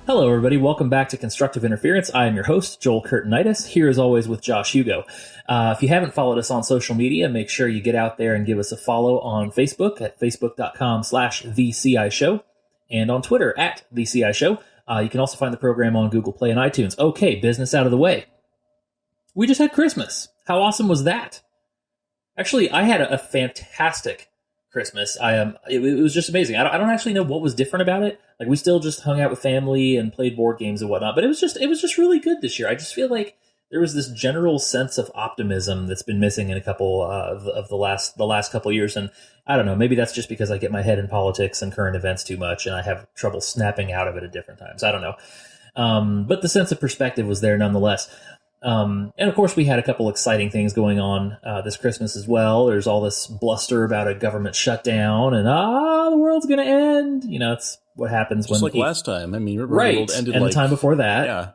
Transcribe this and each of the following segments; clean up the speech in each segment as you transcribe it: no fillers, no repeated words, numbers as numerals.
Hello, everybody. Welcome back to Constructive Interference. I am your host, Joel Curtinitis, here as always with Josh Hugo. If you haven't followed us on social media, make sure you get out there and give us a follow on Facebook at facebook.com/TheCIShow and on Twitter at TheCIShow. You can also find the program on Google Play and iTunes. Okay, business out of the way. We just had Christmas. How awesome was that? Actually, I had a fantastic Christmas. It was just amazing. I don't actually know what was different about it. Like, we still just hung out with family and played board games and whatnot, but it was just really good this year. I just feel like there was this general sense of optimism that's been missing in a couple of the last couple of years. And I don't know, maybe that's just because I get my head in politics and current events too much, and I have trouble snapping out of it at different times. I don't know. But the sense of perspective was there nonetheless. And of course, we had a couple exciting things going on this Christmas as well. There's all this bluster about a government shutdown, and the world's going to end. You know, it's what happens just when last time. I mean, the right, world ended and the time before that. Yeah,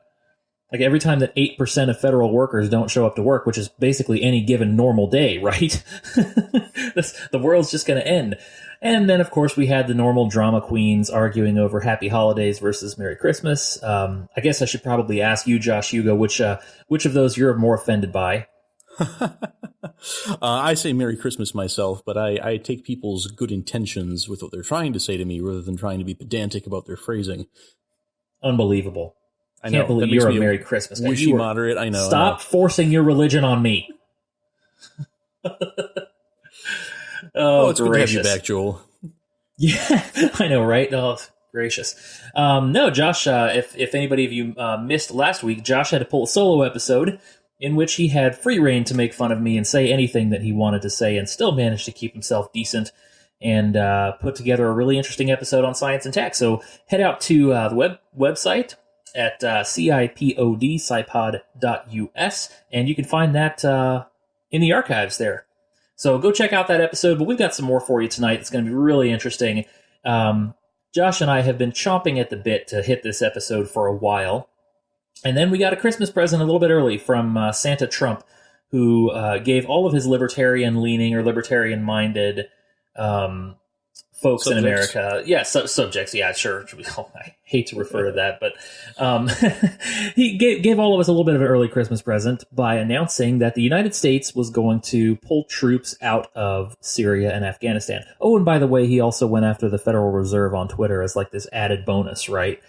like every time that 8% of federal workers don't show up to work, which is basically any given normal day, right? The world's just going to end. And then, of course, we had the normal drama queens arguing over Happy Holidays versus Merry Christmas. I guess I should probably ask you, Josh Hugo, which of those you're more offended by? I say Merry Christmas myself, but I take people's good intentions with what they're trying to say to me rather than trying to be pedantic about their phrasing. Unbelievable. I know. Can't believe you're a Merry Christmas guy. Wishy moderate, I know. Stop forcing your religion on me. Oh, it's good to have you back, Joel. Yeah, I know, right? Oh, gracious. No, Josh, if anybody of you missed last week, Josh had to pull a solo episode in which he had free reign to make fun of me and say anything that he wanted to say and still managed to keep himself decent and put together a really interesting episode on science and tech. So head out to the website at cipod.us, and you can find that in the archives there. So go check out that episode, but we've got some more for you tonight. It's going to be really interesting. Josh and I have been chomping at the bit to hit this episode for a while. And then we got a Christmas present a little bit early from Santa Trump, who gave all of his libertarian-leaning or libertarian-minded folks in America. Yeah, subjects. Yeah, sure. I hate to refer to that, but he gave all of us a little bit of an early Christmas present by announcing that the United States was going to pull troops out of Syria and Afghanistan. Oh, and by the way, he also went after the Federal Reserve on Twitter as like this added bonus, right?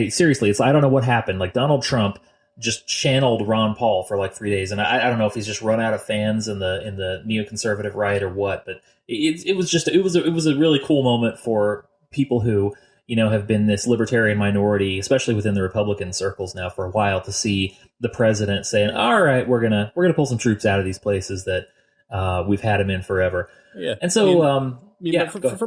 Seriously, I don't know what happened. Like, Donald Trump just channeled Ron Paul for like 3 days, and I don't know if he's just run out of fans in the neoconservative right or what, but it was a really cool moment for people who, you know, have been this libertarian minority, especially within the Republican circles now for a while, to see the president saying, "All right, we're gonna pull some troops out of these places that we've had them in forever." Yeah, and so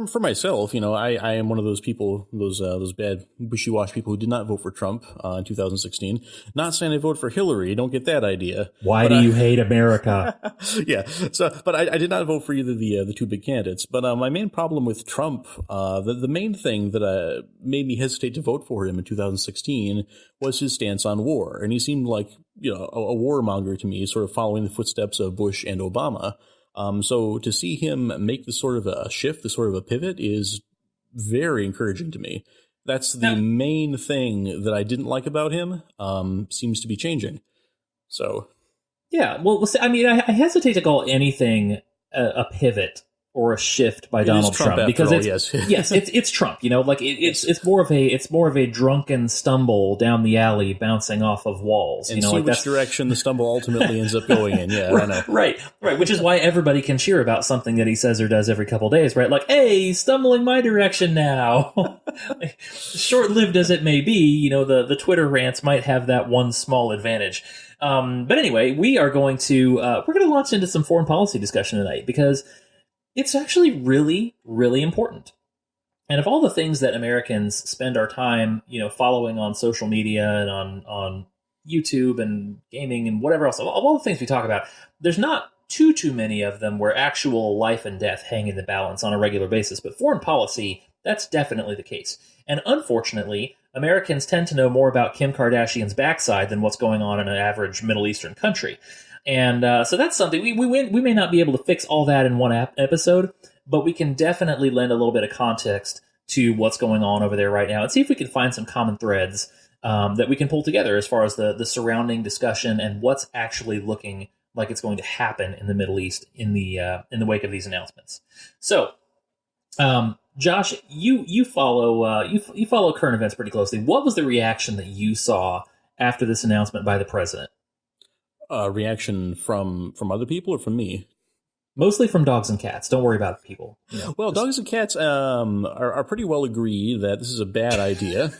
for myself, you know, I am one of those people, those bad wishy-washy people who did not vote for Trump in 2016. Not saying I voted for Hillary. Don't get that idea. Why do you hate America? Yeah. So, but I did not vote for either the two big candidates. But my main problem with Trump, the main thing that made me hesitate to vote for him in 2016 was his stance on war, and he seemed like, you know, a warmonger to me, sort of following the footsteps of Bush and Obama. So to see him make this sort of a shift, this sort of a pivot, is very encouraging to me. That's the main thing that I didn't like about him. Seems to be changing. So, yeah. Well, I mean, I hesitate to call anything a pivot or a shift by Donald Trump because it's Trump. You know, like it's more of a drunken stumble down the alley, bouncing off of walls. And you know, see like which direction the stumble ultimately ends up going in. Yeah, right, I know. Right. Which is why everybody can cheer about something that he says or does every couple of days, right? Like, hey, he's stumbling my direction now. Short-lived as it may be, you know, the Twitter rants might have that one small advantage. But anyway, we're going to launch into some foreign policy discussion tonight because it's actually really, really important. And of all the things that Americans spend our time, you know, following on social media and on YouTube and gaming and whatever else, of all the things we talk about, there's not too many of them where actual life and death hang in the balance on a regular basis. But foreign policy, that's definitely the case. And unfortunately, Americans tend to know more about Kim Kardashian's backside than what's going on in an average Middle Eastern country. And so that's something we may not be able to fix all that in one episode, but we can definitely lend a little bit of context to what's going on over there right now and see if we can find some common threads that we can pull together as far as the surrounding discussion and what's actually looking like it's going to happen in the Middle East in the wake of these announcements. So, Josh, you follow you follow current events pretty closely. What was the reaction that you saw after this announcement by the president? Reaction from other people or from me? Mostly from dogs and cats. Don't worry about people. Well, dogs and cats are pretty well agreed that this is a bad idea.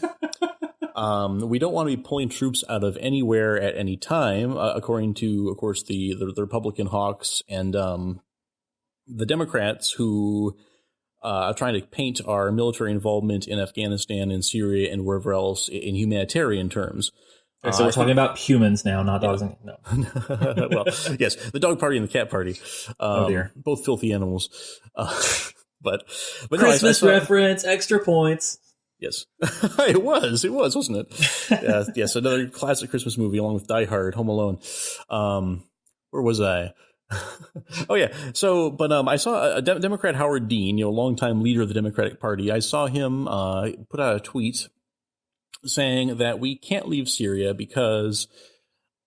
We don't want to be pulling troops out of anywhere at any time, according to, of course, the Republican hawks and the Democrats who are trying to paint our military involvement in Afghanistan and Syria and wherever else in humanitarian terms. So we're talking about humans now, not dogs. Yeah. No. Well, yes, the dog party and the cat party. Oh dear, both filthy animals. But Christmas reference, extra points. Yes, it was, wasn't it? Yes, another classic Christmas movie along with Die Hard, Home Alone. Where was I? Oh yeah. So, but I saw a Democrat, Howard Dean, longtime leader of the Democratic Party. I saw him put out a tweet saying that we can't leave Syria because,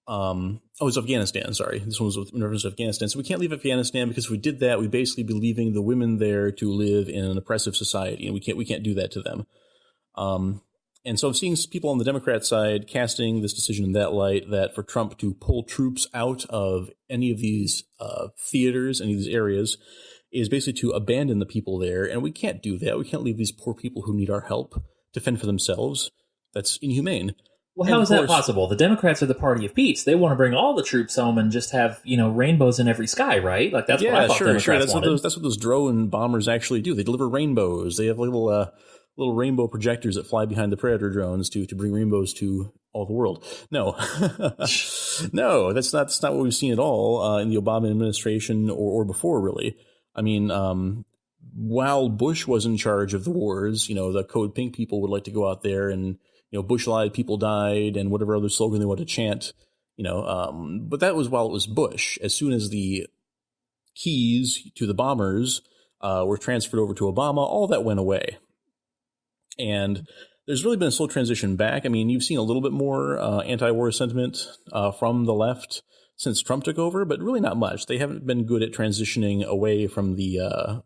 it's Afghanistan. Sorry, this one was in reference to Afghanistan. So we can't leave Afghanistan because if we did that, we'd basically be leaving the women there to live in an oppressive society, and we can't do that to them. And so I'm seeing people on the Democrat side casting this decision in that light, that for Trump to pull troops out of any of these theaters, any of these areas, is basically to abandon the people there. And we can't do that. We can't leave these poor people who need our help to fend for themselves. That's inhumane. Well, how is that possible? The Democrats are the party of peace. They want to bring all the troops home and just have, rainbows in every sky, right? Like that's what I thought Democrats wanted. That's what those drone bombers actually do. They deliver rainbows. They have little rainbow projectors that fly behind the Predator drones to bring rainbows to all the world. No, no, that's not what we've seen at all in the Obama administration or before, really. I mean, while Bush was in charge of the wars, the Code Pink people would like to go out there and, Bush lied, people died, and whatever other slogan they want to chant, but that was while it was Bush. As soon as the keys to the bombers were transferred over to Obama, all that went away. And there's really been a slow transition back. I mean, you've seen a little bit more anti-war sentiment from the left since Trump took over, but really not much. They haven't been good at transitioning away from the,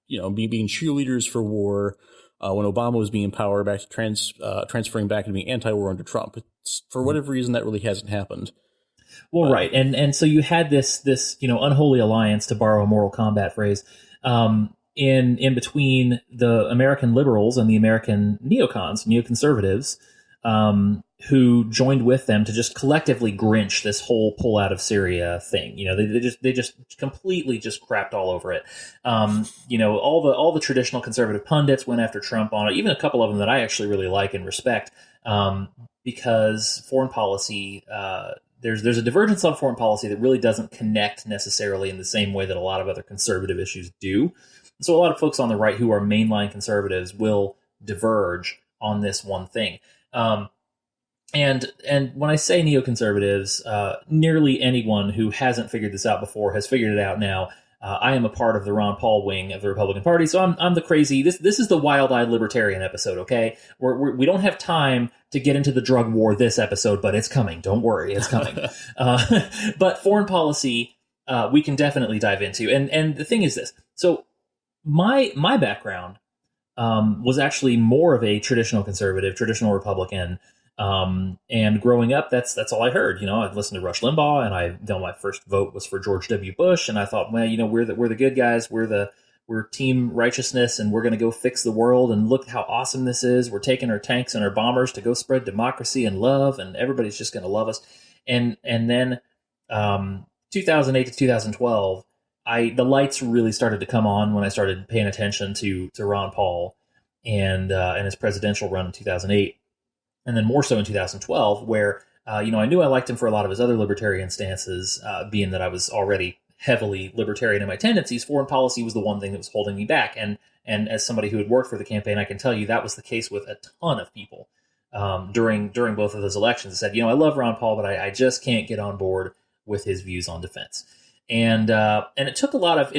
being cheerleaders for war when Obama was being in power, back to transferring back to being anti-war under Trump. For whatever reason, that really hasn't happened. Well, right. And so you had this unholy alliance, to borrow a Mortal Kombat phrase, in between the American liberals and the American neoconservatives, who joined with them to just collectively Grinch this whole pull out of Syria thing. They just completely just crapped all over it. All the traditional conservative pundits went after Trump on it, even a couple of them that I actually really like and respect, because foreign policy, there's a divergence on foreign policy that really doesn't connect necessarily in the same way that a lot of other conservative issues do. So a lot of folks on the right who are mainline conservatives will diverge on this one thing. And when I say neoconservatives, nearly anyone who hasn't figured this out before has figured it out now. I am a part of the Ron Paul wing of the Republican Party, so I'm the crazy. This is the wild-eyed libertarian episode. Okay, we don't have time to get into the drug war this episode, but it's coming. Don't worry, it's coming. But foreign policy, we can definitely dive into. And the thing is this. So my background was actually more of a traditional conservative, traditional Republican. And growing up, that's all I heard. I'd listened to Rush Limbaugh, and my first vote was for George W. Bush, and I thought, well, we're the good guys, we're team righteousness, and we're going to go fix the world, and look how awesome this is. We're taking our tanks and our bombers to go spread democracy and love, and everybody's just going to love us. And then 2008 to 2012, the lights really started to come on when I started paying attention to Ron Paul and his presidential run in 2008. And then more so in 2012, where, I knew I liked him for a lot of his other libertarian stances, being that I was already heavily libertarian in my tendencies. Foreign policy was the one thing that was holding me back. And as somebody who had worked for the campaign, I can tell you that was the case with a ton of people during both of those elections. I said, I love Ron Paul, but I just can't get on board with his views on defense. And it took a lot of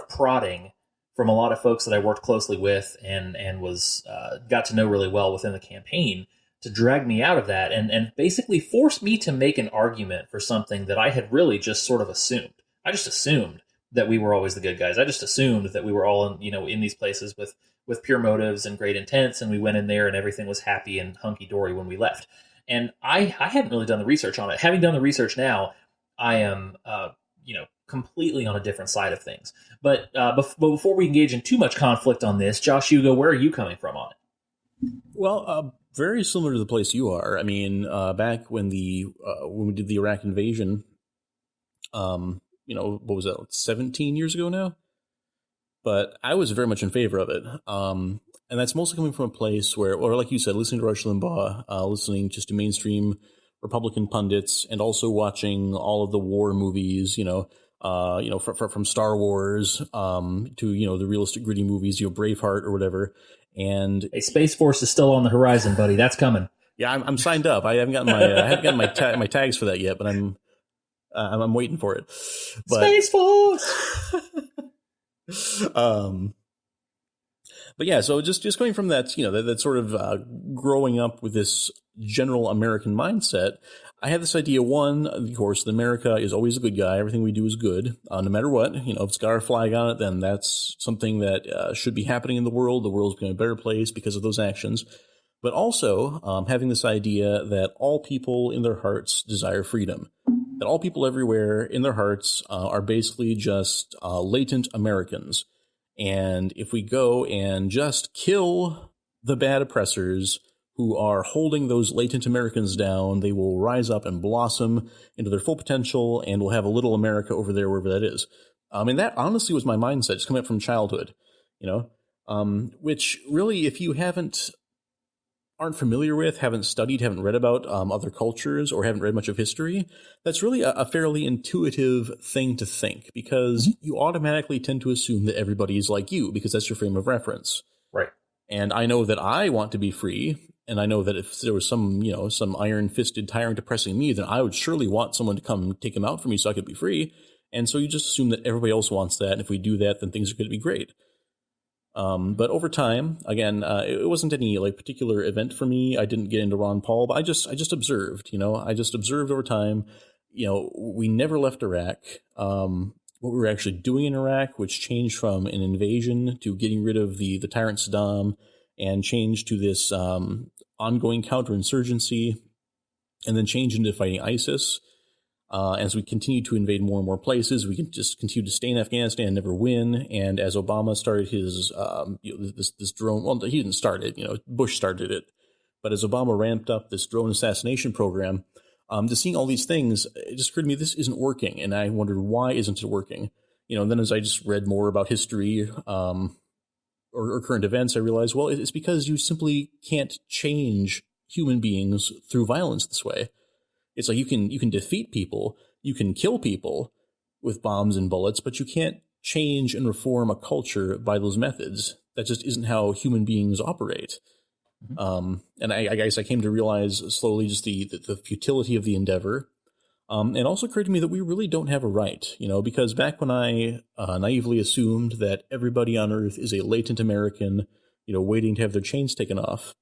prodding from a lot of folks that I worked closely with and was got to know really well within the campaign to drag me out of that and basically force me to make an argument for something that I had really just sort of assumed. I just assumed that we were always the good guys. I just assumed that we were all in these places with pure motives and great intents, and we went in there and everything was happy and hunky-dory when we left. And I hadn't really done the research on it. Having done the research now, I am completely on a different side of things. But before we engage in too much conflict on this, Josh Hugo, where are you coming from on it? Well, very similar to the place you are. I mean, back when we did the Iraq invasion, what was that, 17 years ago now? But I was very much in favor of it. And that's mostly coming from a place where, or like you said, listening to Rush Limbaugh, listening just to mainstream Republican pundits, and also watching all of the war movies, from Star Wars to, the realistic gritty movies, Braveheart or whatever. And hey, Space Force is still on the horizon, buddy. That's coming. Yeah, I'm signed up. I haven't gotten my tags for that yet, but I'm waiting for it. But, Space Force. But yeah, so just going from that, that sort of growing up with this general American mindset, I had this idea, one, of course, that America is always a good guy. Everything we do is good, no matter what. If it's got our flag on it, then that's something that should be happening in the world. The world's becoming a better place because of those actions. But also having this idea that all people in their hearts desire freedom, that all people everywhere in their hearts are basically just latent Americans. And if we go and just kill the bad oppressors who are holding those latent Americans down, they will rise up and blossom into their full potential, and we'll have a little America over there, wherever that is. And that honestly was my mindset, just coming up from childhood, which really, if you aren't familiar with, haven't studied, haven't read about other cultures, or haven't read much of history, that's really a fairly intuitive thing to think, because you automatically tend to assume that everybody is like you, because that's your frame of reference. Right. And I know that I want to be free, and I know that if there was some iron-fisted tyrant oppressing me, then I would surely want someone to come take him out for me so I could be free. And so you just assume that everybody else wants that, and if we do that, then things are going to be great. But over time, again, it wasn't any particular event for me. I didn't get into Ron Paul, but I just observed, I just observed over time, we never left Iraq. What we were actually doing in Iraq, which changed from an invasion to getting rid of the tyrant Saddam, and changed to this ongoing counterinsurgency, and then changed into fighting ISIS. As we continue to invade more and more places, we can just continue to stay in Afghanistan and never win. And as Obama started his this drone, well, he didn't start it, Bush started it, but as Obama ramped up this drone assassination program, just seeing all these things, it just occurred to me this isn't working, and I wondered, why isn't it working? And then as I just read more about history or current events, I realized, well, it's because you simply can't change human beings through violence this way. It's like you can defeat people, you can kill people with bombs and bullets, but you can't change and reform a culture by those methods. That just isn't how human beings operate. And I guess I came to realize slowly just the futility of the endeavor. And also occurred to me that we really don't have a right, because back when I naively assumed that everybody on Earth is a latent American, waiting to have their chains taken off,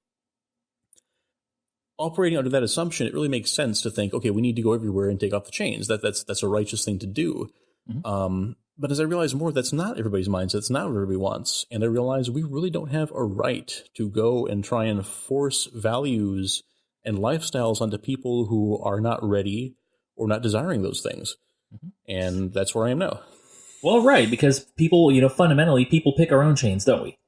operating under that assumption, it really makes sense to think, okay, we need to go everywhere and take off the chains. That's a righteous thing to do. But as I realized more, that's not everybody's mindset. That's not what everybody wants. And I realized we really don't have a right to go and try and force values and lifestyles onto people who are not ready or not desiring those things. And that's where I am now. Well, right, because people, fundamentally, people pick our own chains, don't we?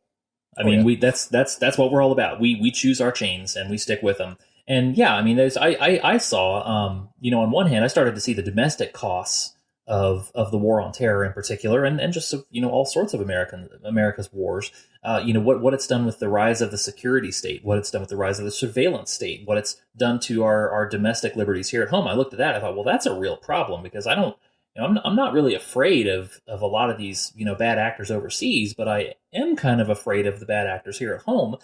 I mean, that's what we're all about. We choose our chains and we stick with them. And yeah, I mean, I saw, on one hand, I started to see the domestic costs of the war on terror in particular, and just all sorts of America's wars. What it's done with the rise of the security state, what it's done with the rise of the surveillance state, what it's done to our domestic liberties here at home. I looked at that, I thought, well, that's a real problem, because I'm not really afraid of a lot of these bad actors overseas, but I am kind of afraid of the bad actors here at home.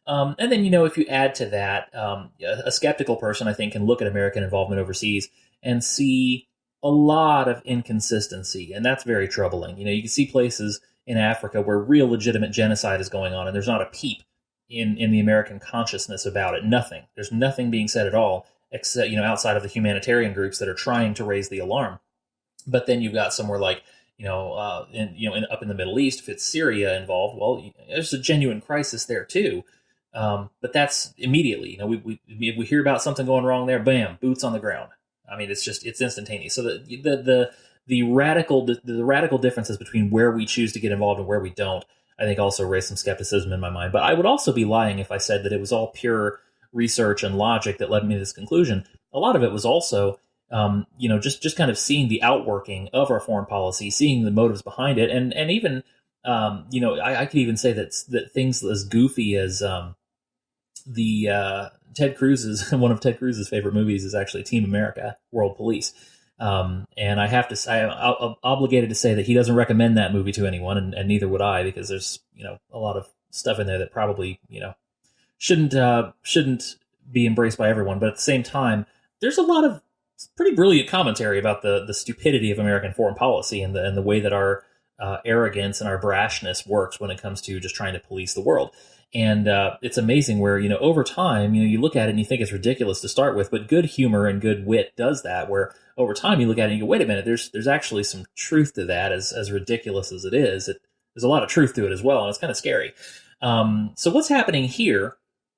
And then if you add to that, a skeptical person, I think, can look at American involvement overseas and see a lot of inconsistency, and that's very troubling. You can see places in Africa where real legitimate genocide is going on, and there's not a peep in the American consciousness about it. Nothing. There's nothing being said at all, except outside of the humanitarian groups that are trying to raise the alarm. But then you've got somewhere like up in the Middle East, if it's Syria involved, well, there's a genuine crisis there too. But that's immediately, we hear about something going wrong there, bam, boots on the ground. I mean, it's instantaneous. So the radical differences between where we choose to get involved and where we don't, I think also raise some skepticism in my mind. But I would also be lying if I said that it was all pure research and logic that led me to this conclusion. A lot of it was also, just kind of seeing the outworking of our foreign policy, seeing the motives behind it, and even, I could even say that things as goofy as Ted Cruz's one of Ted Cruz's favorite movies is actually Team America: World Police. And I have to say, I'm obligated to say that he doesn't recommend that movie to anyone, and neither would I, because there's a lot of stuff in there that probably shouldn't be embraced by everyone. But at the same time, there's a lot of pretty brilliant commentary about the stupidity of American foreign policy and the way that our arrogance and our brashness works when it comes to just trying to police the world. And it's amazing where, over time, you look at it and you think it's ridiculous to start with, but good humor and good wit does that, where over time you look at it and you go, wait a minute, there's actually some truth to that, as ridiculous as it is. There's a lot of truth to it as well, and it's kind of scary. So what's happening here,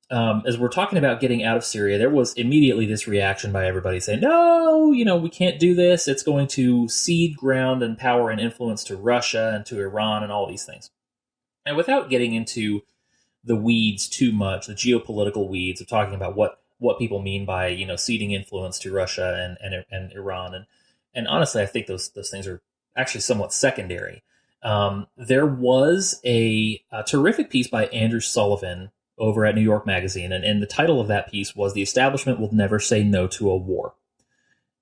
as we're talking about getting out of Syria, there was immediately this reaction by everybody saying, no, we can't do this. It's going to cede ground and power and influence to Russia and to Iran and all these things. And without getting into the weeds too much, the geopolitical weeds of talking about what people mean by ceding influence to Russia and Iran, and honestly, I think those things are actually somewhat secondary. There was a terrific piece by Andrew Sullivan over at New York Magazine, and the title of that piece was "The Establishment Will Never Say No to a War,"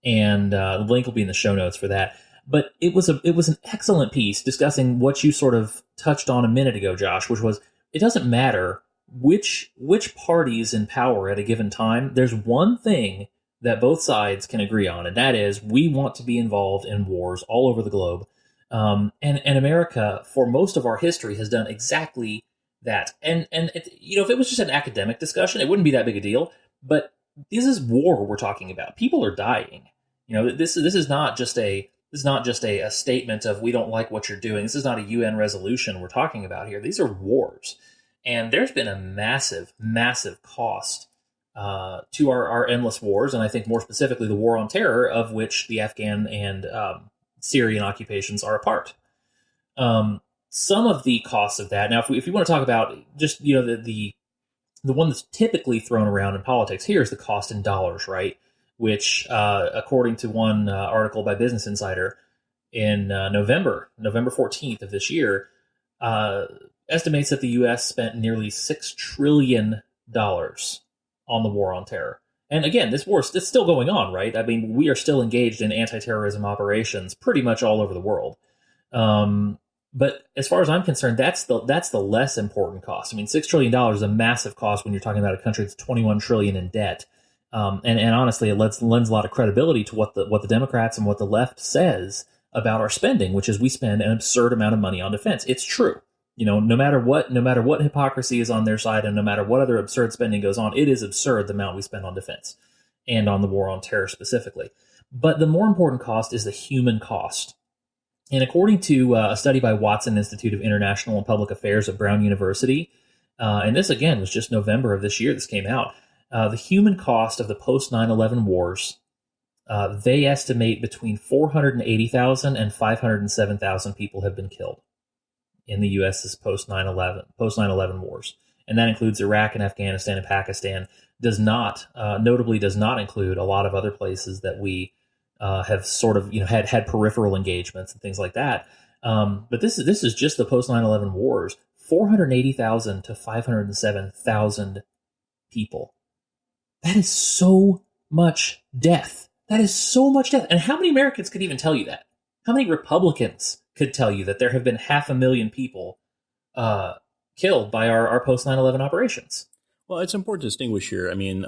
and the link will be in the show notes for that. But it was an excellent piece discussing what you sort of touched on a minute ago, Josh, which was, it doesn't matter which party is in power at a given time. There's one thing that both sides can agree on, and that is we want to be involved in wars all over the globe. And America, for most of our history, has done exactly that. And if it was just an academic discussion, it wouldn't be that big a deal. But this is war we're talking about. People are dying. This is not just a statement of we don't like what you're doing. This is not a UN resolution we're talking about here. These are wars. And there's been a massive, massive cost to our endless wars, and I think more specifically the war on terror, of which the Afghan and Syrian occupations are a part. Some of the costs of that, now if you want to talk about just the one that's typically thrown around in politics here is the cost in dollars, right? Which, according to one article by Business Insider in November 14th of this year, estimates that the U.S. spent nearly $6 trillion on the war on terror. And again, this war is still going on, right? I mean, we are still engaged in anti-terrorism operations pretty much all over the world. But as far as I'm concerned, that's the less important cost. I mean, $6 trillion is a massive cost when you're talking about a country that's $21 trillion in debt. And honestly, it lends a lot of credibility to what the Democrats and what the left says about our spending, which is we spend an absurd amount of money on defense. It's true. No matter what hypocrisy is on their side, and no matter what other absurd spending goes on, it is absurd the amount we spend on defense and on the war on terror specifically. But the more important cost is the human cost. And according to a study by Watson Institute of International and Public Affairs at Brown University, and this again was just November of this year this came out, the human cost of the post 9/11 wars, they estimate between 480,000 and 507,000 people have been killed in the U.S.'s post 9/11 wars, and that includes Iraq and Afghanistan and Pakistan. Notably does not include a lot of other places that we have sort of had peripheral engagements and things like that. But this is just the post 9/11 wars. 480,000 to 507,000 people. That is so much death. That is so much death. And how many Americans could even tell you that? How many Republicans could tell you that there have been 500,000 people killed by our post 9/11 operations? Well, it's important to distinguish here. I mean,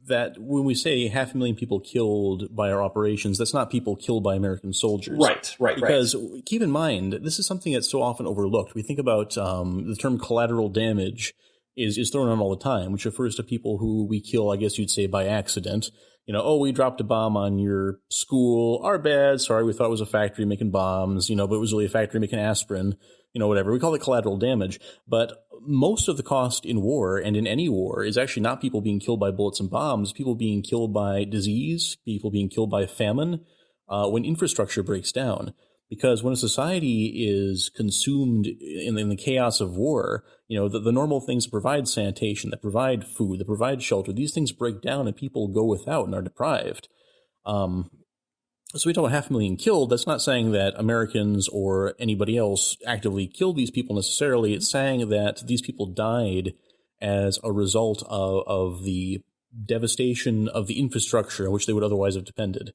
that when we say 500,000 people killed by our operations, that's not people killed by American soldiers. Right. Because keep in mind, this is something that's so often overlooked. We think about the term collateral damage is thrown on all the time, which refers to people who we kill, I guess you'd say, by accident. We dropped a bomb on your school. Our bad. Sorry, we thought it was a factory making bombs, but it was really a factory making aspirin, whatever. We call it collateral damage. But most of the cost in war and in any war is actually not people being killed by bullets and bombs, people being killed by disease, people being killed by famine, when infrastructure breaks down. Because when a society is consumed in the chaos of war, the normal things that provide sanitation, that provide food, that provide shelter, these things break down and people go without and are deprived. So we talk about 500,000 killed. That's not saying that Americans or anybody else actively killed these people necessarily. It's saying that these people died as a result of the devastation of the infrastructure on which they would otherwise have depended.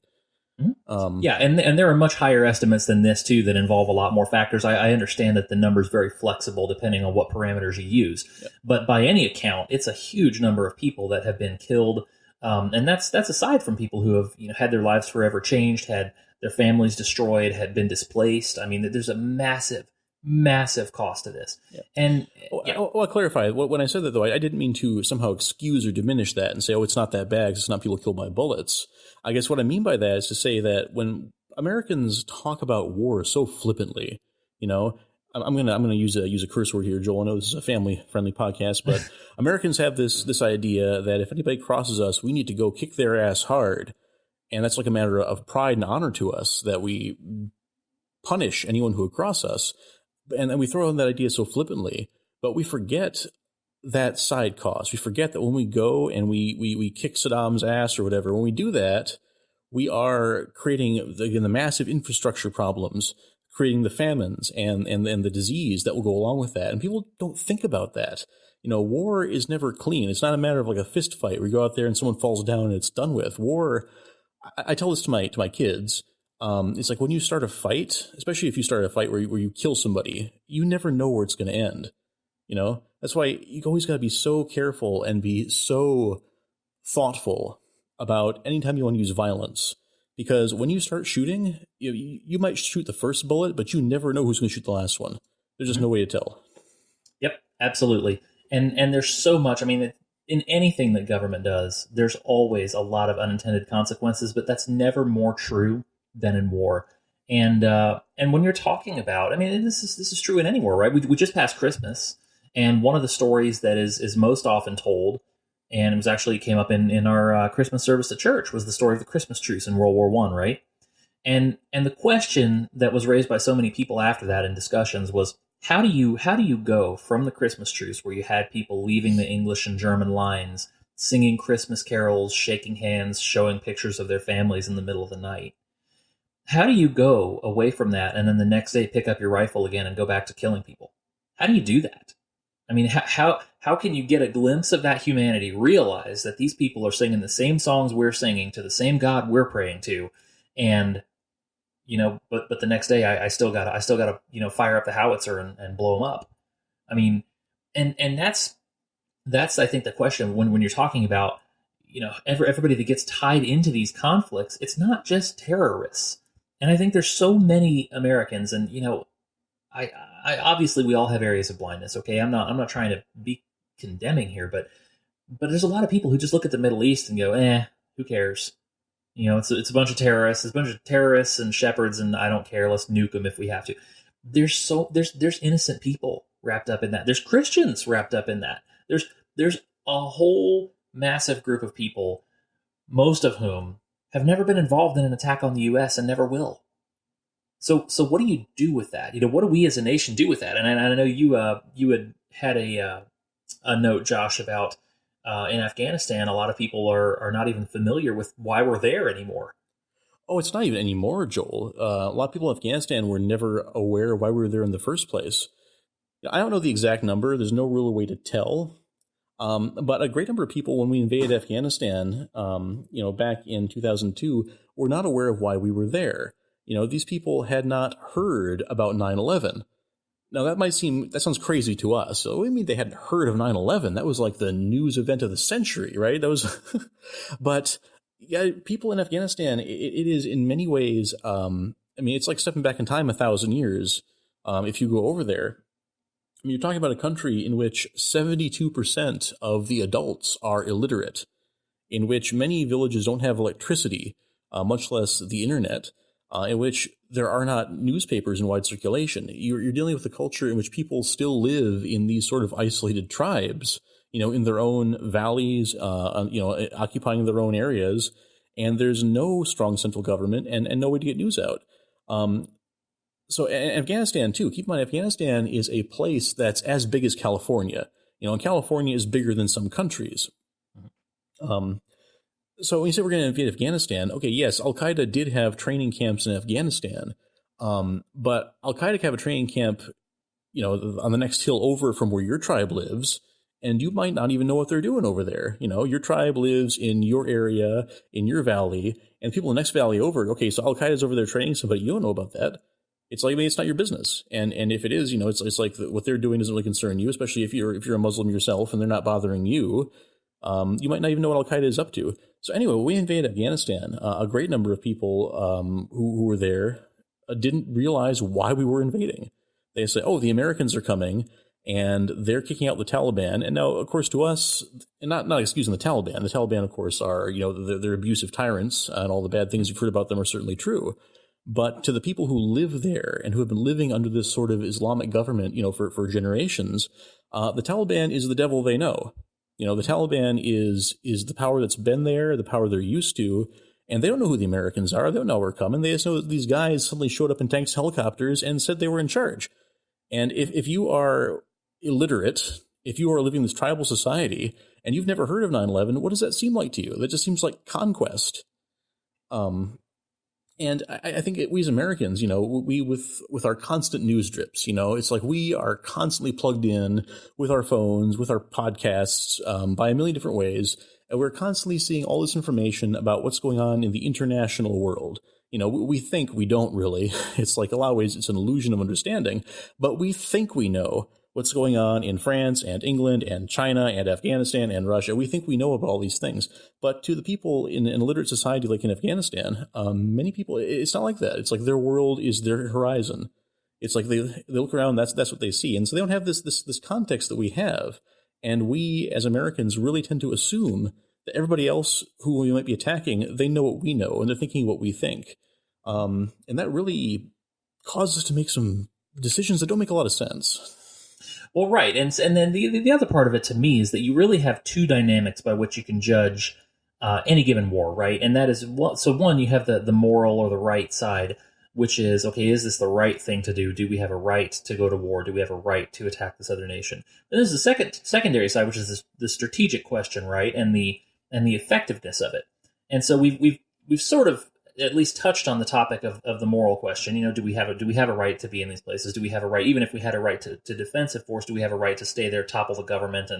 And there are much higher estimates than this too that involve a lot more factors. I understand that the number is very flexible depending on what parameters you use, but by any account, it's a huge number of people that have been killed, and that's aside from people who have had their lives forever changed, had their families destroyed, had been displaced. I mean, there's a massive cost to this. And I'll clarify. When I said that, though, I didn't mean to somehow excuse or diminish that and say, it's not that bad because it's not people killed by bullets. I guess what I mean by that is to say that when Americans talk about war so flippantly, I'm gonna use a curse word here, Joel. I know this is a family-friendly podcast, but Americans have this idea that if anybody crosses us, we need to go kick their ass hard, and that's like a matter of pride and honor to us that we punish anyone who would cross us. And then we throw in that idea so flippantly, but we forget that side cost. We forget that when we go and we kick Saddam's ass or whatever, when we do that, we are creating, again, the massive infrastructure problems, creating the famines and the disease that will go along with that. And people don't think about that. War is never clean. It's not a matter of like a fist fight where you go out there and someone falls down and it's done with. War, I tell this to my kids. It's like when you start a fight, especially if you start a fight where you kill somebody, you never know where it's going to end. That's why you always got to be so careful and be so thoughtful about any time you want to use violence. Because when you start shooting, you might shoot the first bullet, but you never know who's going to shoot the last one. There's just no way to tell. Yep, absolutely. And there's so much. I mean, in anything that government does, there's always a lot of unintended consequences, but that's never more true than in war. And when you're talking about, I mean, this is true in any war, right? We just passed Christmas, and one of the stories that is most often told, and it was actually came up in our Christmas service at church, was the story of the Christmas truce in World War I, right? And the question that was raised by so many people after that in discussions was, how do you go from the Christmas truce, where you had people leaving the English and German lines, singing Christmas carols, shaking hands, showing pictures of their families in the middle of the night? How do you go away from that and then the next day pick up your rifle again and go back to killing people? How do you do that? I mean, how can you get a glimpse of that humanity, realize that these people are singing the same songs we're singing to the same God we're praying to, and but the next day I still gotta fire up the howitzer and blow them up. I mean, and that's I think the question when you're talking about everybody that gets tied into these conflicts. It's not just terrorists, and I think there's so many Americans, and I obviously we all have areas of blindness. Okay, I'm not trying to be condemning here, but there's a lot of people who just look at the Middle East and go, who cares? It's a bunch of terrorists. It's a bunch of terrorists and shepherds, and I don't care. Let's nuke them if we have to. There's innocent people wrapped up in that. There's Christians wrapped up in that. There's a whole massive group of people, most of whom have never been involved in an attack on the U.S. and never will. So what do you do with that? What do we as a nation do with that? And I know you had a note, Josh, about in Afghanistan, a lot of people are not even familiar with why we're there anymore. Oh, it's not even anymore, Joel. A lot of people in Afghanistan were never aware of why we were there in the first place. I don't know the exact number. There's no real way to tell. But a great number of people, when we invaded Afghanistan, back in 2002, were not aware of why we were there. These people had not heard about 9/11. Now, that sounds crazy to us. So, I mean, they hadn't heard of 9/11. That was like the news event of the century, right? That was, but yeah, people in Afghanistan, it is in many ways, I mean, it's like stepping back in time 1,000 years. If you go over there, I mean, you're talking about a country in which 72% of the adults are illiterate, in which many villages don't have electricity, much less the internet, in which there are not newspapers in wide circulation. You're dealing with a culture in which people still live in these sort of isolated tribes, in their own valleys, occupying their own areas, and there's no strong central government and no way to get news out. So Afghanistan, too, keep in mind, Afghanistan is a place that's as big as California, and California is bigger than some countries. So when you say we're going to invade Afghanistan, okay, yes, Al-Qaeda did have training camps in Afghanistan, but Al-Qaeda could have a training camp, on the next hill over from where your tribe lives, and you might not even know what they're doing over there. Your tribe lives in your area, in your valley, and people in the next valley over, okay, so Al-Qaeda's over there training somebody, you don't know about that. It's like, I mean, it's not your business. And if it is, it's like what they're doing doesn't really concern you, especially if you're a Muslim yourself and they're not bothering you. You might not even know what Al-Qaeda is up to. So anyway, when we invaded Afghanistan, a great number of people who were there didn't realize why we were invading. They say, oh, the Americans are coming, and they're kicking out the Taliban. And now, of course, to us, and not excusing the Taliban, of course, are, they're abusive tyrants, and all the bad things you've heard about them are certainly true. But to the people who live there and who have been living under this sort of Islamic government, for generations, the Taliban is the devil they know. The Taliban is the power that's been there, the power they're used to, and they don't know who the Americans are. They don't know we're coming. They just know that these guys suddenly showed up in tanks, helicopters, and said they were in charge. And if you are illiterate, if you are living in this tribal society, and you've never heard of 9/11, what does that seem like to you? That just seems like conquest. And I think we as Americans, we with our constant news drips, it's like we are constantly plugged in with our phones, with our podcasts, by a million different ways. And we're constantly seeing all this information about what's going on in the international world. We think we don't really. It's like a lot of ways it's an illusion of understanding, but we think we know what's going on in France and England and China and Afghanistan and Russia. We think we know about all these things. But to the people in a literate society like in Afghanistan, many people, it's not like that. It's like their world is their horizon. It's like they look around, that's what they see. And so they don't have this context that we have. And we, as Americans, really tend to assume that everybody else who we might be attacking, they know what we know, and they're thinking what we think. And that really causes us to make some decisions that don't make a lot of sense. Well, right, and then the other part of it to me is that you really have two dynamics by which you can judge any given war, right? And that is, one, you have the moral or the right side, which is, okay, is this the right thing to do? Do we have a right to go to war? Do we have a right to attack this other nation? Then there's the secondary side, which is the strategic question, right, and the effectiveness of it. And so we've sort of at least touched on the topic of the moral question. Do we have a right to be in these places? Do we have a right, even if we had a right to defensive force, do we have a right to stay there, topple the government,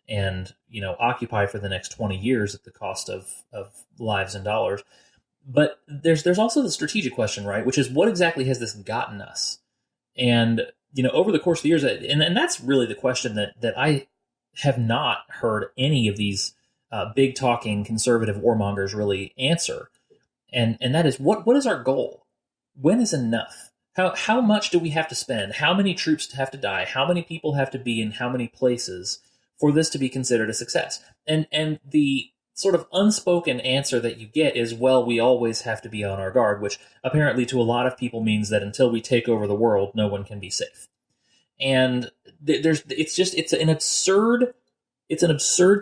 and occupy for the next 20 years at the cost of lives and dollars? But there's also the strategic question, right, which is what exactly has this gotten us? And over the course of the years, and that's really the question that I have not heard any of these big talking conservative warmongers really answer. And that is, what is our goal? When is enough? How much do we have to spend? How many troops have to die? How many people have to be in how many places for this to be considered a success? And the sort of unspoken answer that you get is, well, we always have to be on our guard, which apparently to a lot of people means that until we take over the world, no one can be safe. And it's an absurd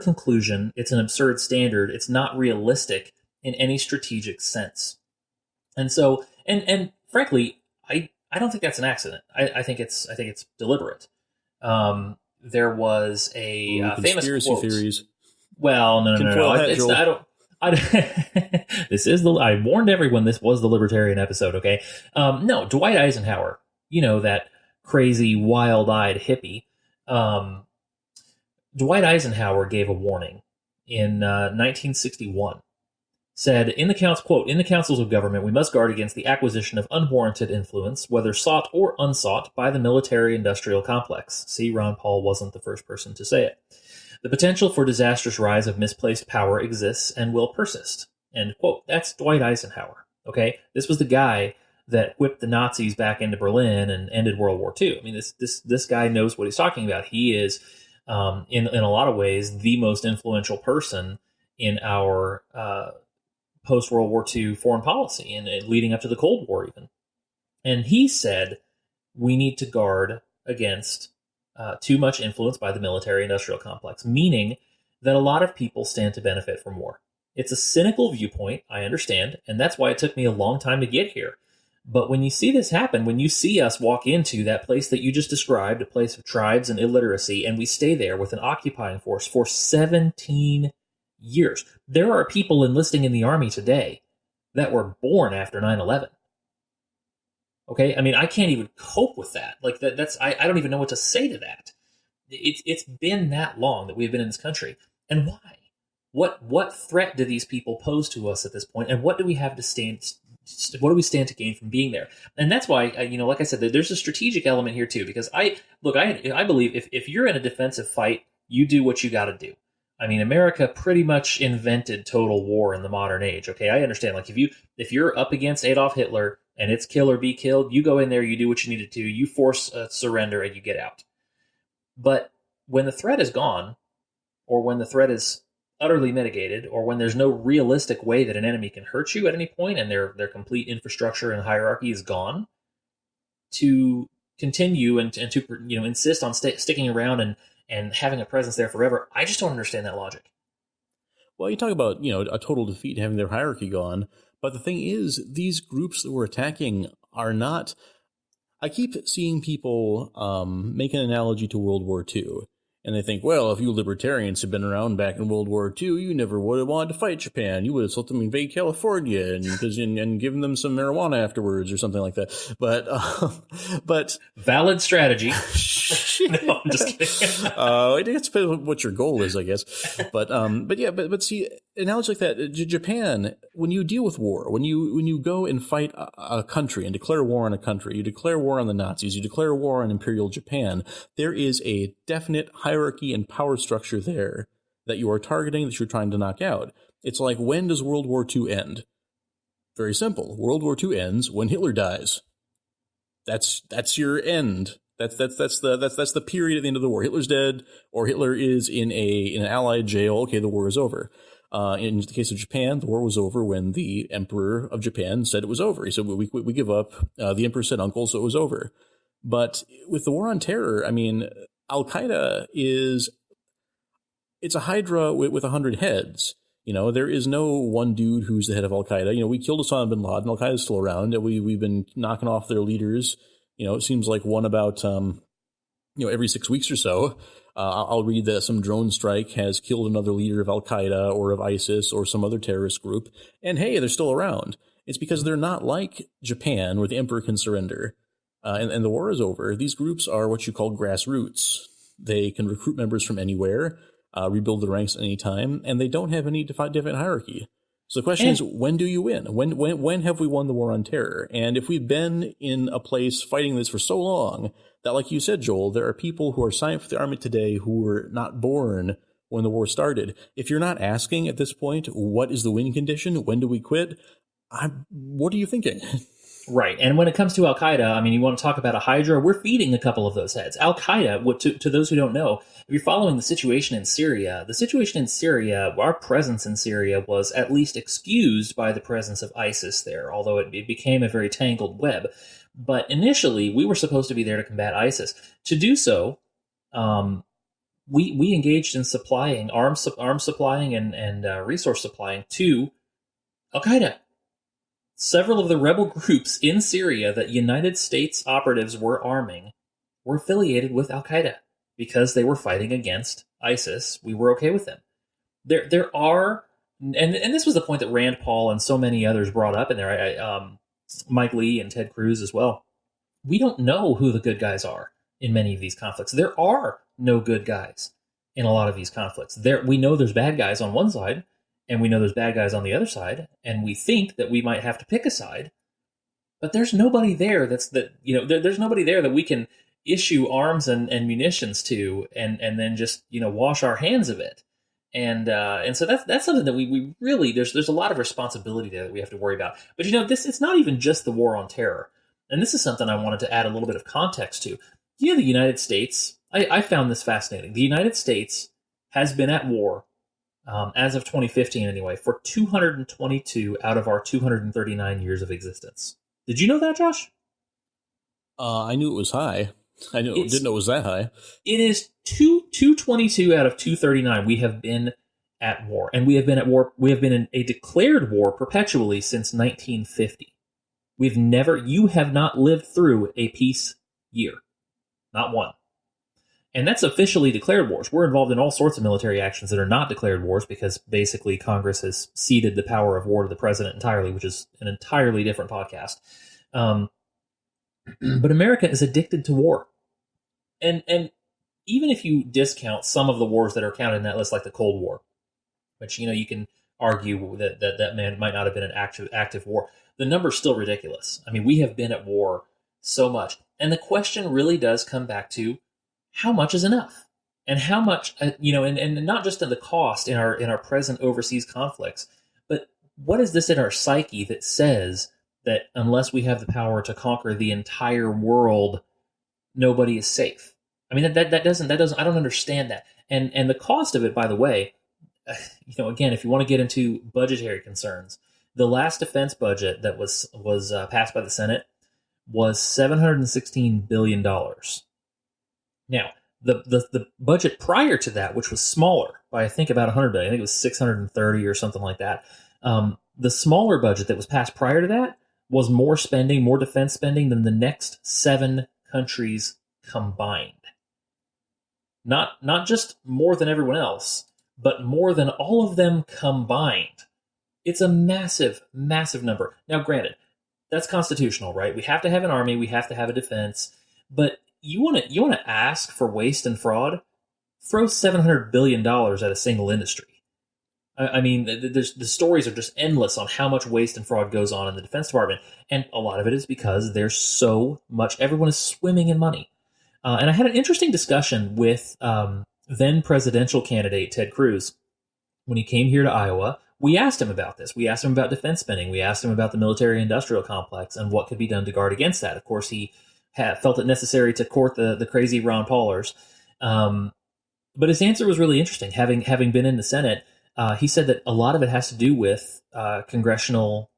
conclusion. It's an absurd standard. It's not realistic in any strategic sense. And so, and frankly, I don't think that's an accident. I think it's deliberate. There was a famous quote. Conspiracy theories. Well, no. I warned everyone this was the libertarian episode, okay? No, Dwight Eisenhower, that crazy, wild-eyed hippie. Dwight Eisenhower gave a warning in 1961. said in the quote, in the councils of government, we must guard against the acquisition of unwarranted influence, whether sought or unsought, by the military-industrial complex. See, Ron Paul wasn't the first person to say it. The potential for disastrous rise of misplaced power exists and will persist. End quote. That's Dwight Eisenhower. Okay, this was the guy that whipped the Nazis back into Berlin and ended World War II. I mean, this guy knows what he's talking about. He is, in a lot of ways, the most influential person in our post-World War II foreign policy and leading up to the Cold War even. And he said, we need to guard against too much influence by the military-industrial complex, meaning that a lot of people stand to benefit from war. It's a cynical viewpoint, I understand, and that's why it took me a long time to get here. But when you see this happen, when you see us walk into that place that you just described, a place of tribes and illiteracy, and we stay there with an occupying force for 17 years. There are people enlisting in the army today that were born after 9/11. Okay, I mean, I can't even cope with that. Like I don't even know what to say to that. It's been that long that we've been in this country, and why? What threat do these people pose to us at this point, and what do we have to stand? What do we stand to gain from being there? And that's why, like I said, there's a strategic element here too. Because I believe if you're in a defensive fight, you do what you got to do. I mean, America pretty much invented total war in the modern age. Okay, I understand. Like if you're up against Adolf Hitler and it's kill or be killed, you go in there, you do what you need to do, you force surrender, and you get out. But when the threat is gone, or when the threat is utterly mitigated, or when there's no realistic way that an enemy can hurt you at any point, and their complete infrastructure and hierarchy is gone, to continue and to insist on sticking around and having a presence there forever, I just don't understand that logic. Well, you talk about, a total defeat, having their hierarchy gone. But the thing is, these groups that we're attacking are not... I keep seeing people make an analogy to World War II. And they think, well, if you libertarians had been around back in World War II, you never would have wanted to fight Japan. You would have let them invade California and given them some marijuana afterwards or something like that. But valid strategy. No, I'm just kidding. It depends on what your goal is, I guess. But see, analogy like that, Japan, when you deal with war, when you go and fight a country and declare war on a country, you declare war on the Nazis, you declare war on Imperial Japan, there is a definite hierarchy and power structure there that you are targeting, that you're trying to knock out. It's like, when does World War II end? Very simple. World War II ends when Hitler dies. That's your end. That's the period at the end of the war. Hitler's dead, or Hitler is in an Allied jail. Okay, the war is over. In the case of Japan, the war was over when the Emperor of Japan said it was over. He said, we give up. The Emperor said uncle, so it was over. But with the war on terror, I mean, Al-Qaeda it's a hydra with 100 heads. There is no one dude who's the head of Al-Qaeda. We killed Osama bin Laden. Al-Qaeda's still around. We've been knocking off their leaders. It seems like one about, every 6 weeks or so. I'll read that some drone strike has killed another leader of Al-Qaeda or of ISIS or some other terrorist group. And hey, they're still around. It's because they're not like Japan, where the emperor can surrender. And the war is over. These groups are what you call grassroots. They can recruit members from anywhere, rebuild the ranks at any time, and they don't have any definite hierarchy. So the question is, when do you win? When have we won the war on terror? And if we've been in a place fighting this for so long that, like you said, Joel, there are people who are signing for the army today who were not born when the war started. If you're not asking at this point, what is the win condition? When do we quit? What are you thinking? Right. And when it comes to Al-Qaeda, I mean, you want to talk about a hydra? We're feeding a couple of those heads. Al-Qaeda, to those who don't know, if you're following the situation in Syria, our presence in Syria was at least excused by the presence of ISIS there, although it became a very tangled web. But initially, we were supposed to be there to combat ISIS. To do so, we engaged in supplying, arms supplying and resource supplying to Al-Qaeda. Several of the rebel groups in Syria that United States operatives were arming were affiliated with Al-Qaeda because they were fighting against ISIS. We were okay with them. There are, and this was the point that Rand Paul and so many others brought up in there, Mike Lee and Ted Cruz as well. We don't know who the good guys are in many of these conflicts. There are no good guys in a lot of these conflicts. We know there's bad guys on one side, and we know there's bad guys on the other side, and we think that we might have to pick a side, but there's nobody there there's nobody there that we can issue arms and munitions to, and then just wash our hands of it. And so that's something that we really there's a lot of responsibility there that we have to worry about. But it's not even just the war on terror, and this is something I wanted to add a little bit of context to. The United States, I found this fascinating. The United States has been at war, as of 2015 anyway, for 222 out of our 239 years of existence. Did you know that, Josh? I knew it was high. Didn't know it was that high. It is 222 out of 239. We have been at war, and we have been at war. We have been in a declared war perpetually since 1950. You have not lived through a peace year, not one. And that's officially declared wars. We're involved in all sorts of military actions that are not declared wars because basically Congress has ceded the power of war to the president entirely, which is an entirely different podcast. But America is addicted to war. And even if you discount some of the wars that are counted in that list, like the Cold War, which, you can argue that man might not have been an active war, the number's still ridiculous. I mean, we have been at war so much. And the question really does come back to how much is enough? And how much, and not just in the cost in our present overseas conflicts, but what is this in our psyche that says that unless we have the power to conquer the entire world, nobody is safe? I mean, that doesn't, I don't understand that. And the cost of it, by the way, again, if you want to get into budgetary concerns, the last defense budget that was passed by the Senate was $716 billion. Now, the budget prior to that, which was smaller by, I think, about $100 billion, I think it was 630 or something like that. The smaller budget that was passed prior to that was more defense spending than the next 7 countries combined. Not just more than everyone else, but more than all of them combined. It's a massive, massive number. Now, granted, that's constitutional, right? We have to have an army, we have to have a defense, but you want to ask for waste and fraud? Throw $700 billion at a single industry. I mean, the stories are just endless on how much waste and fraud goes on in the Defense Department, and a lot of it is because there's so much. Everyone is swimming in money. And I had an interesting discussion with then presidential candidate Ted Cruz when he came here to Iowa. We asked him about this. We asked him about defense spending. We asked him about the military-industrial complex and what could be done to guard against that. Of course, he felt it necessary to court the crazy Ron Paulers. But his answer was really interesting. Having been in the Senate, he said that a lot of it has to do with congressional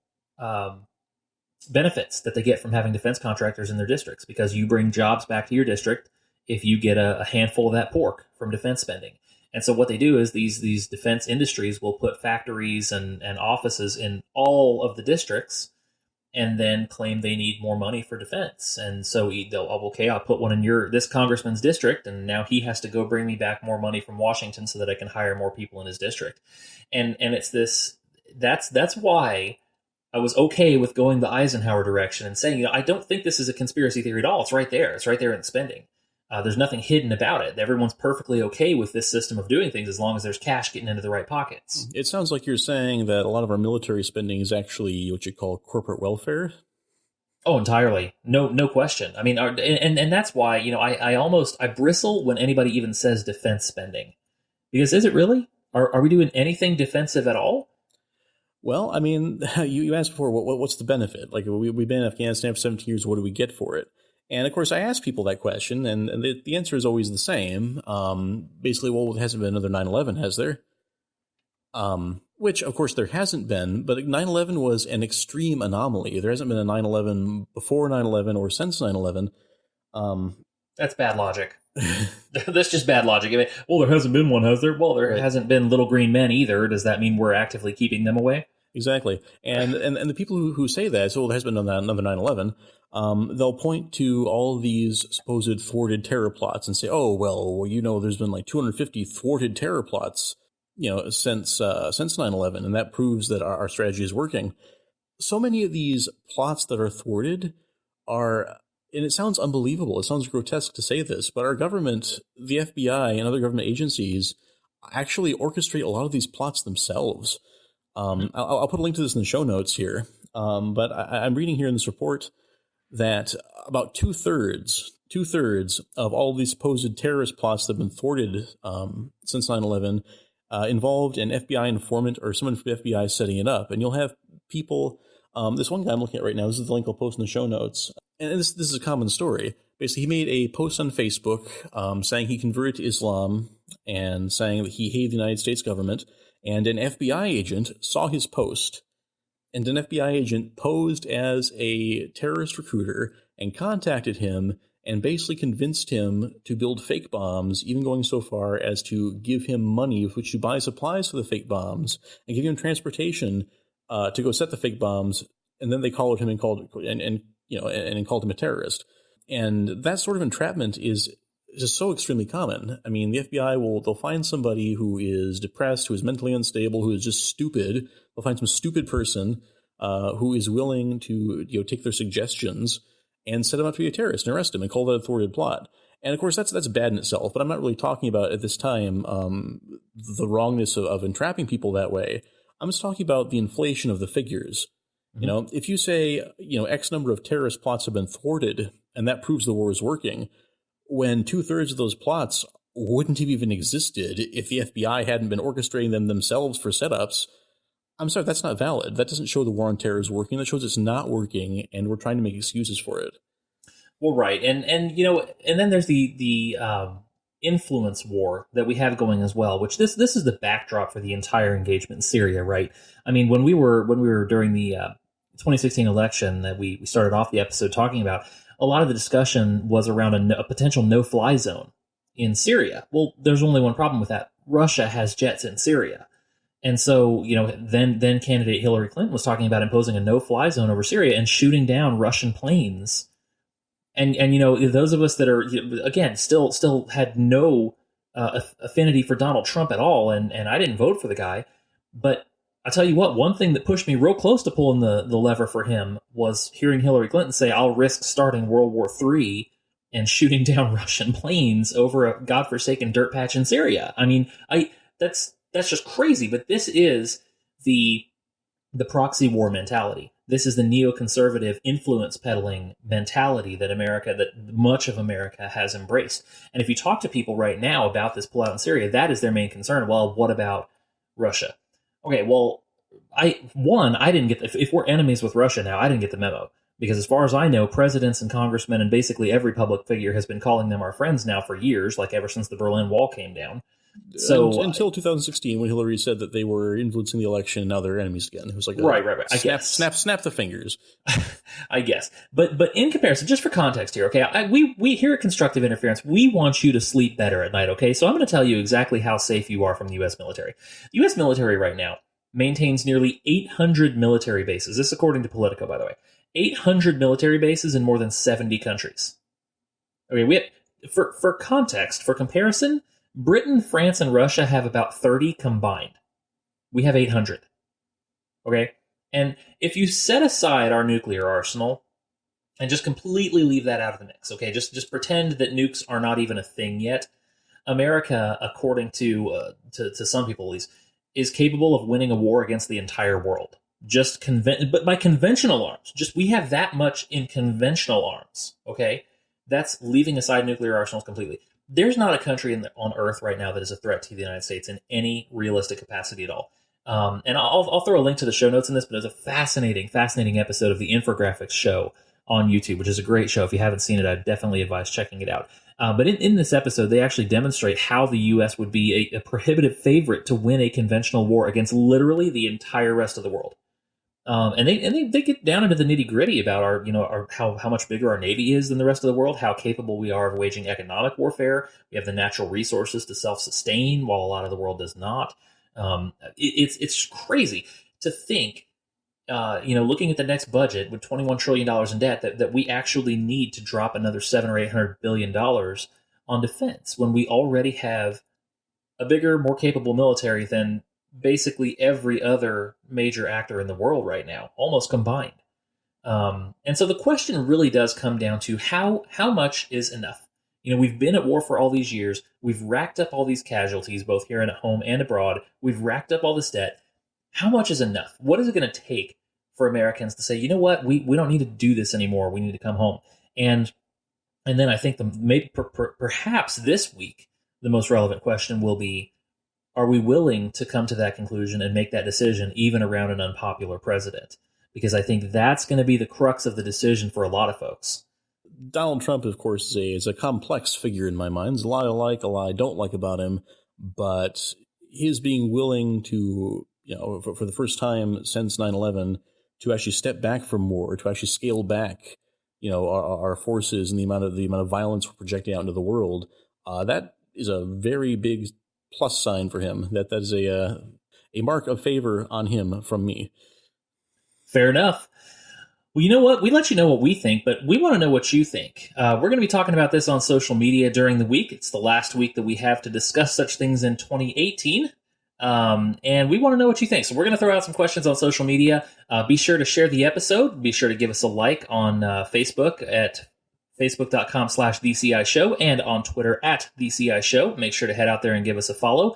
benefits that they get from having defense contractors in their districts, because you bring jobs back to your district if you get a handful of that pork from defense spending. And so what they do is these defense industries will put factories and offices in all of the districts and then claim they need more money for defense. And so I'll put one in this congressman's district, and now he has to go bring me back more money from Washington so that I can hire more people in his district. And it's this, that's why I was okay with going the Eisenhower direction and saying, I don't think this is a conspiracy theory at all. It's right there. It's right there in the spending. There's nothing hidden about it. Everyone's perfectly okay with this system of doing things as long as there's cash getting into the right pockets. It sounds like you're saying that a lot of our military spending is actually what you call corporate welfare. Oh, entirely. No question. I mean, and that's why, I bristle when anybody even says defense spending. Because is it really? Are we doing anything defensive at all? Well, I mean, you asked before, what's the benefit? Like, we've been in Afghanistan for 17 years. What do we get for it? And, of course, I ask people that question, and the answer is always the same. Basically, well, there hasn't been another 9/11, has there? Which, of course, there hasn't been, but 9/11 was an extreme anomaly. There hasn't been a 9/11 before 9/11 or since 9/11. That's bad logic. That's just bad logic. I mean, well, there hasn't been one, has there? Well, there hasn't been little green men either. Does that mean we're actively keeping them away? Exactly. And the people who say that, so there has been another 9/11, they'll point to all these supposed thwarted terror plots and say, oh, well, there's been like 250 thwarted terror plots, since 9/11, and that proves that our strategy is working. So many of these plots that are thwarted are, and it sounds unbelievable, it sounds grotesque to say this, but our government, the FBI and other government agencies, actually orchestrate a lot of these plots themselves. I'll put a link to this in the show notes here. But I'm reading here in this report that about two-thirds of all these supposed terrorist plots that have been thwarted since 9/11 involved an FBI informant or someone from the FBI setting it up. And you'll have people, this one guy I'm looking at right now, this is the link I'll post in the show notes, and this is a common story. Basically, he made a post on Facebook saying he converted to Islam and saying that he hated the United States government, and an FBI agent saw his post, and an FBI agent posed as a terrorist recruiter and contacted him and basically convinced him to build fake bombs, even going so far as to give him money with which to buy supplies for the fake bombs and give him transportation to go set the fake bombs. And then they collared him and called him a terrorist. And that sort of entrapment is just so extremely common. I mean, the FBI they'll find somebody who is depressed, who is mentally unstable, who is just stupid. They'll find some stupid person who is willing to take their suggestions and set him up to be a terrorist and arrest him and call that a thwarted plot. And of course, that's bad in itself. But I'm not really talking about at this time the wrongness of entrapping people that way. I'm just talking about the inflation of the figures. Mm-hmm. If you say X number of terrorist plots have been thwarted, and that proves the war is working, when 2/3 of those plots wouldn't have even existed if the FBI hadn't been orchestrating them themselves for setups. I'm sorry, that's not valid. That doesn't show the war on terror is working. That shows it's not working, and we're trying to make excuses for it. Well, right, and then there's the influence war that we have going as well, which this is the backdrop for the entire engagement in Syria, right? I mean, when we were during the 2016 election that we started off the episode talking about, a lot of the discussion was around a potential no-fly zone in Syria. Well, there's only one problem with that: Russia has jets in Syria. And so, then candidate Hillary Clinton was talking about imposing a no-fly zone over Syria and shooting down Russian planes. And those of us that are, again, still had no affinity for Donald Trump at all, and I didn't vote for the guy. But I tell you what, one thing that pushed me real close to pulling the lever for him was hearing Hillary Clinton say, "I'll risk starting World War III and shooting down Russian planes over a godforsaken dirt patch in Syria." I mean, that's just crazy, but this is the proxy war mentality. This is the neoconservative influence peddling mentality that much of America has embraced. And if you talk to people right now about this pullout in Syria, that is their main concern. Well, what about Russia? Okay, well, I didn't get if we're enemies with Russia now, I didn't get the memo. Because as far as I know, presidents and congressmen and basically every public figure has been calling them our friends now for years, like ever since the Berlin Wall came down. So until 2016, when Hillary said that they were influencing the election, now they're enemies again. It was like right. I snap, guess. snap the fingers. I guess, but in comparison, just for context here, okay, we here at Constructive Interference, we want you to sleep better at night. Okay, so I'm going to tell you exactly how safe you are from the U.S. military. The U.S. military right now maintains nearly 800 military bases. This according to Politico, by the way. 800 military bases in more than 70 countries. Okay, we have, for context, for comparison, Britain, France, and Russia have about 30 combined. We have 800. Okay? And if you set aside our nuclear arsenal and just completely leave that out of the mix, okay, just pretend that nukes are not even a thing yet, America, according to some people at least, is capable of winning a war against the entire world. But by conventional arms. We have that much in conventional arms, okay? That's leaving aside nuclear arsenals completely. There's not a country on Earth right now that is a threat to the United States in any realistic capacity at all. And I'll throw a link to the show notes in this, but it's a fascinating episode of the Infographics show on YouTube, which is a great show. If you haven't seen it, I definitely advise checking it out. But in this episode, they actually demonstrate how the U.S. would be a prohibitive favorite to win a conventional war against literally the entire rest of the world. And they get down into the nitty gritty about our how much bigger our Navy is than the rest of the world, how capable we are of waging economic warfare. We have the natural resources to self-sustain, while a lot of the world does not. It's crazy to think, looking at the next budget with $21 trillion in debt, that we actually need to drop another $700 or $800 billion on defense when we already have a bigger, more capable military than basically every other major actor in the world right now, almost combined. And so the question really does come down to how much is enough? We've been at war for all these years. We've racked up all these casualties, both here and at home and abroad. We've racked up all this debt. how much is enough? What is it going to take for Americans to say, you know what, we don't need to do this anymore. We need to come home. And then I think perhaps this week, the most relevant question will be, are we willing to come to that conclusion and make that decision even around an unpopular president? Because I think that's going to be the crux of the decision for a lot of folks. Donald Trump, of course, is a complex figure in my mind. There's a lot I like, a lot I don't like about him, but his being willing to, for the first time since 9/11, to actually step back from war, to actually scale back, our forces and the amount of violence we're projecting out into the world, that is a very big plus sign for him. That is a mark of favor on him from me. Fair enough. Well, you know what? We let you know what we think, but we want to know what you think. We're going to be talking about this on social media during the week. It's the last week that we have to discuss such things in 2018. And we want to know what you think. So we're going to throw out some questions on social media. Be sure to share the episode. Be sure to give us a like on Facebook at facebook.com/DCI Show and on Twitter at DCI Show. Make sure to head out there and give us a follow.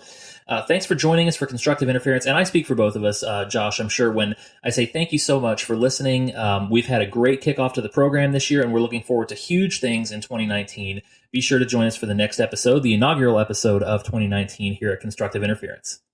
Thanks for joining us for Constructive Interference. And I speak for both of us, Josh, I'm sure, when I say thank you so much for listening. We've had a great kickoff to the program this year, and we're looking forward to huge things in 2019. Be sure to join us for the next episode, the inaugural episode of 2019 here at Constructive Interference.